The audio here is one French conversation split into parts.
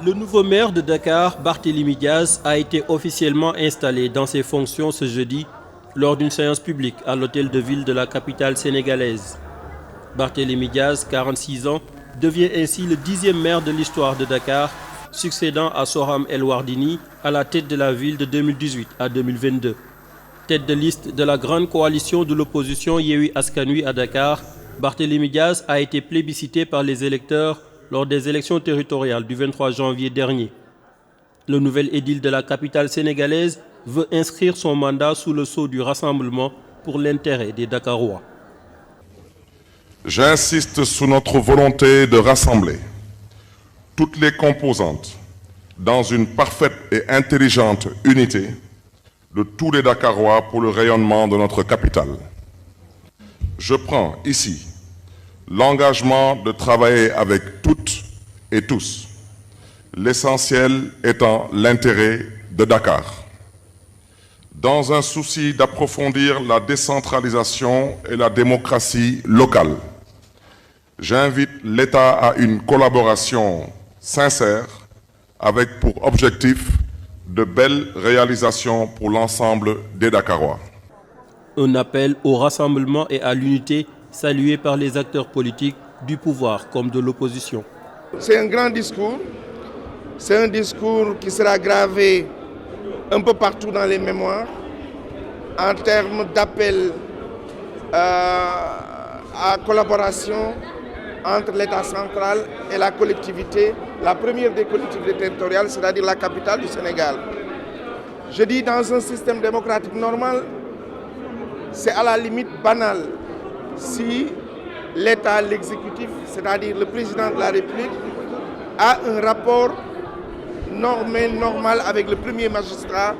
Le nouveau maire de Dakar, Barthélémy Diaz, a été officiellement installé dans ses fonctions ce jeudi lors d'une séance publique à l'hôtel de ville de la capitale sénégalaise. Barthélémy Diaz, 46 ans, devient ainsi le 10e maire de l'histoire de Dakar, succédant à Soham El Wardini à la tête de la ville de 2018 à 2022. Tête de liste de la grande coalition de l'opposition Yewwi Askan Wi à Dakar, Barthélémy Diaz a été plébiscité par les électeurs lors des élections territoriales du 23 janvier dernier. Le nouvel édile de la capitale sénégalaise veut inscrire son mandat sous le sceau du Rassemblement pour l'intérêt des Dakarois. J'insiste sur notre volonté de rassembler toutes les composantes dans une parfaite et intelligente unité de tous les Dakarois pour le rayonnement de notre capitale. Je prends ici l'engagement de travailler avec toutes et tous, l'essentiel étant l'intérêt de Dakar. Dans un souci d'approfondir la décentralisation et la démocratie locale, j'invite l'État à une collaboration sincère avec pour objectif de belles réalisations pour l'ensemble des Dakarois. Un appel au rassemblement et à l'unité salué par les acteurs politiques du pouvoir comme de l'opposition. C'est un grand discours, c'est un discours qui sera gravé un peu partout dans les mémoires en termes d'appel à collaboration entre l'État central et la collectivité, la première des collectivités territoriales, c'est-à-dire la capitale du Sénégal. Je dis dans un système démocratique normal, c'est à la limite banal si l'État, l'exécutif, c'est-à-dire le président de la République, a un rapport normal avec le premier magistrat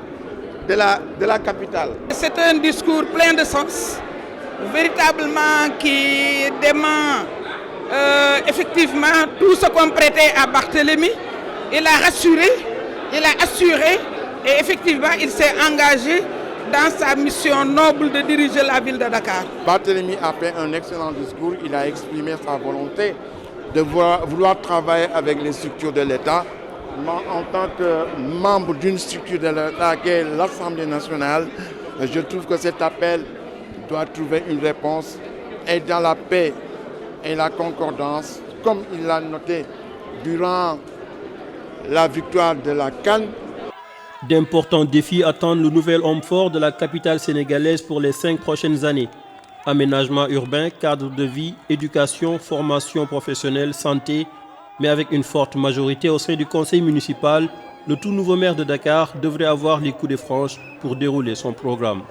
de la capitale. C'est un discours plein de sens, véritablement qui dément effectivement tout ce qu'on prêtait à Barthélémy. Il a rassuré, il a assuré et effectivement il s'est engagé dans sa mission noble de diriger la ville de Dakar. Barthélémy a fait un excellent discours, il a exprimé sa volonté de vouloir travailler avec les structures de l'État. En tant que membre d'une structure de l'État qui est l'Assemblée nationale, je trouve que cet appel doit trouver une réponse et dans la paix et la concordance, comme il l'a noté durant la victoire de la CAN. D'importants défis attendent le nouvel homme fort de la capitale sénégalaise pour les 5 prochaines années. Aménagement urbain, cadre de vie, éducation, formation professionnelle, santé. Mais avec une forte majorité au sein du conseil municipal, le tout nouveau maire de Dakar devrait avoir les coups de franche pour dérouler son programme.